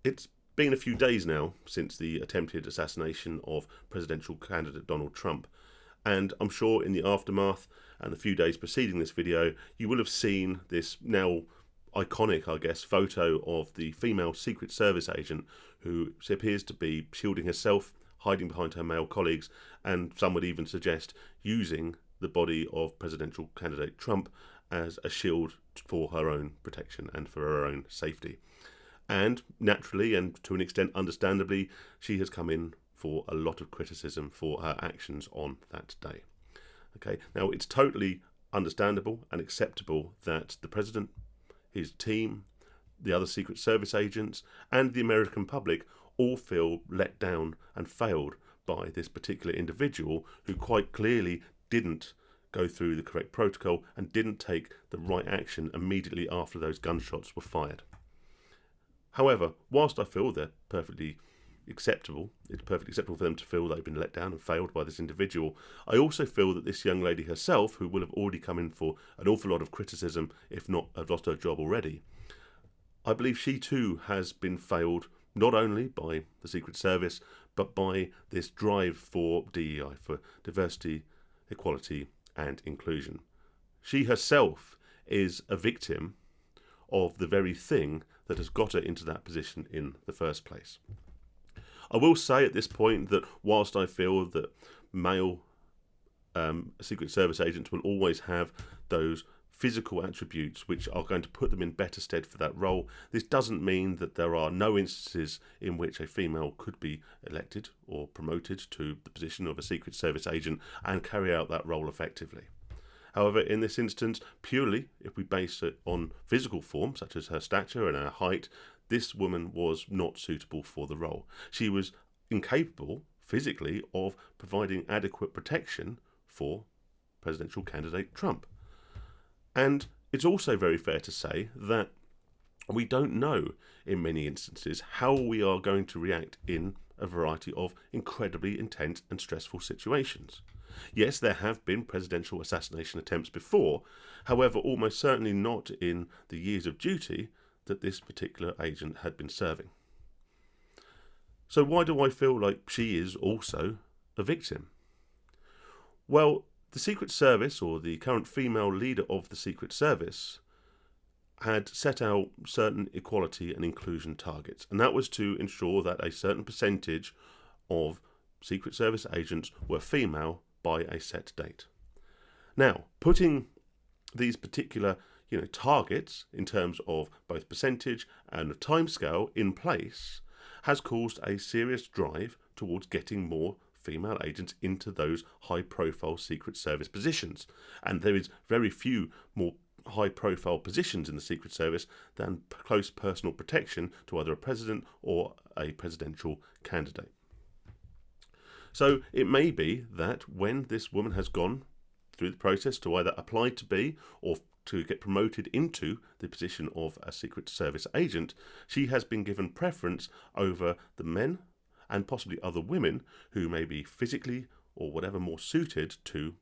It's been a few days now since the attempted assassination of presidential candidate Donald Trump, and I'm sure in the aftermath and the few days preceding this video, you will have seen this now iconic, I guess, photo of the female Secret Service agent who appears to be shielding herself, hiding behind her male colleagues, and some would even suggest using the body of presidential candidate Trump as a shield for her own protection and for her own safety. And naturally, and to an extent understandably, she has come in for a lot of criticism for her actions on that day. Okay, now it's totally understandable and acceptable that the president, his team, the other Secret Service agents, and the American public all feel let down and failed by this particular individual who quite clearly didn't go through the correct protocol and didn't take the right action immediately after those gunshots were fired. However, whilst I feel they're perfectly acceptable, it's perfectly acceptable for them to feel they've been let down and failed by this individual, I also feel that this young lady herself, who will have already come in for an awful lot of criticism, if not have lost her job already, I believe she too has been failed not only by the Secret Service, but by this drive for DEI, for diversity, equality and inclusion. She herself is a victim of the very thing that has got her into that position in the first place. I will say at this point that whilst I feel that male Secret Service agents will always have those physical attributes which are going to put them in better stead for that role, this doesn't mean that there are no instances in which a female could be elected or promoted to the position of a Secret Service agent and carry out that role effectively. However, in this instance, purely if we base it on physical form, such as her stature and her height, this woman was not suitable for the role. She was incapable, physically, of providing adequate protection for presidential candidate Trump. And it's also very fair to say that we don't know, in many instances, how we are going to react in a variety of incredibly intense and stressful situations. Yes, there have been presidential assassination attempts before, however, almost certainly not in the years of duty that this particular agent had been serving. So why do I feel like she is also a victim? Well, the Secret Service, or the current female leader of the Secret Service, had set out certain equality and inclusion targets, and that was to ensure that a certain percentage of Secret Service agents were female by a set date. Now, putting these particular targets in terms of both percentage and of timescale in place has caused a serious drive towards getting more female agents into those high-profile Secret Service positions. And there is very few more high-profile positions in the Secret Service than close personal protection to either a president or a presidential candidate. So it may be that when this woman has gone through the process to either apply to be or to get promoted into the position of a Secret Service agent, she has been given preference over the men and possibly other women who may be physically or whatever more suited to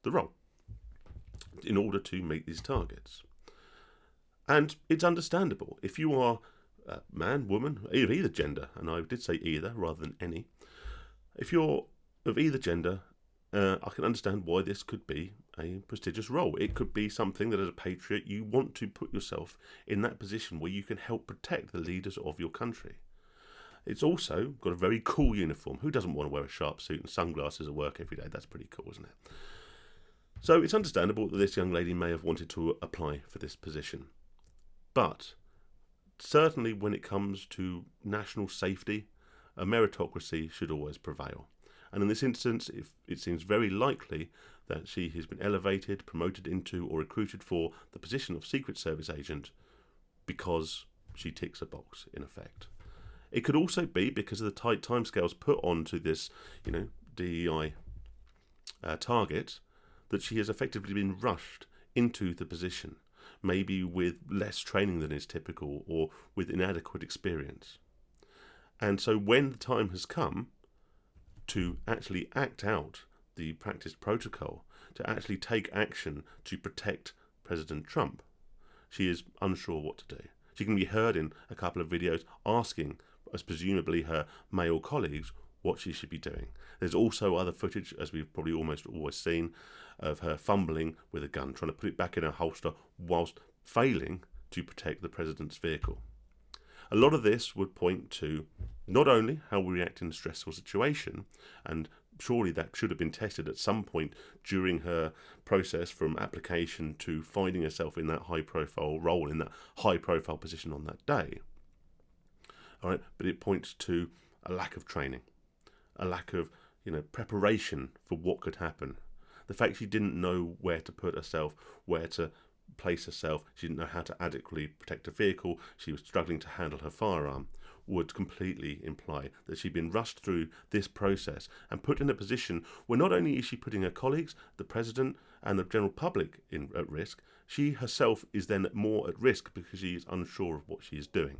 the role in order to meet these targets. And it's understandable. If you are a man, woman, of either gender, and I did say either rather than any, if you're of either gender, I can understand why this could be a prestigious role. It could be something that as a patriot you want to put yourself in that position where you can help protect the leaders of your country. It's also got a very cool uniform. Who doesn't want to wear a sharp suit and sunglasses at work every day? That's pretty cool, isn't it? So it's understandable that this young lady may have wanted to apply for this position. But certainly when it comes to national safety, a meritocracy should always prevail. And in this instance, it seems very likely that she has been elevated, promoted into, or recruited for the position of Secret Service agent because she ticks a box, in effect. It could also be because of the tight timescales put onto this, DEI target, that she has effectively been rushed into the position, maybe with less training than is typical or with inadequate experience. And so when the time has come to actually act out the practiced protocol, to actually take action to protect President Trump, she is unsure what to do. She can be heard in a couple of videos asking as presumably her male colleagues, what she should be doing. There's also other footage, as we've probably almost always seen, of her fumbling with a gun, trying to put it back in her holster whilst failing to protect the president's vehicle. A lot of this would point to not only how we react in a stressful situation, and surely that should have been tested at some point during her process from application to finding herself in that high-profile role, in that high-profile position on that day. All right, but it points to a lack of training, a lack of preparation for what could happen. The fact she didn't know where to put herself, where to place herself, she didn't know how to adequately protect her vehicle, she was struggling to handle her firearm, would completely imply that she'd been rushed through this process and put in a position where not only is she putting her colleagues, the president and the general public at risk, she herself is then more at risk because she is unsure of what she is doing.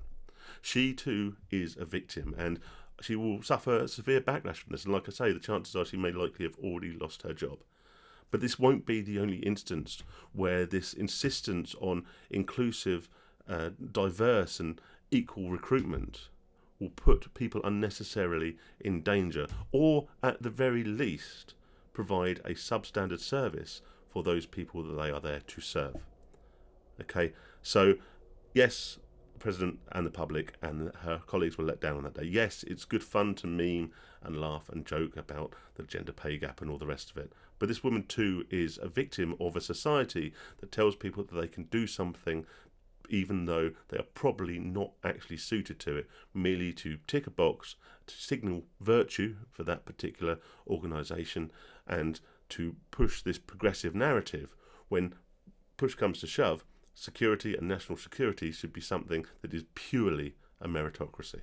She too is a victim, and she will suffer severe backlash from this, and like I say, the chances are she may likely have already lost her job. But this won't be the only instance where this insistence on inclusive, diverse and equal recruitment will put people unnecessarily in danger, or at the very least provide a substandard service for those people that they are there to serve. Okay, so yes, the president and the public and her colleagues were let down on that day. Yes, it's good fun to meme and laugh and joke about the gender pay gap and all the rest of it. But this woman too is a victim of a society that tells people that they can do something even though they are probably not actually suited to it, merely to tick a box, to signal virtue for that particular organisation, and to push this progressive narrative when push comes to shove. Security and national security should be something that is purely a meritocracy.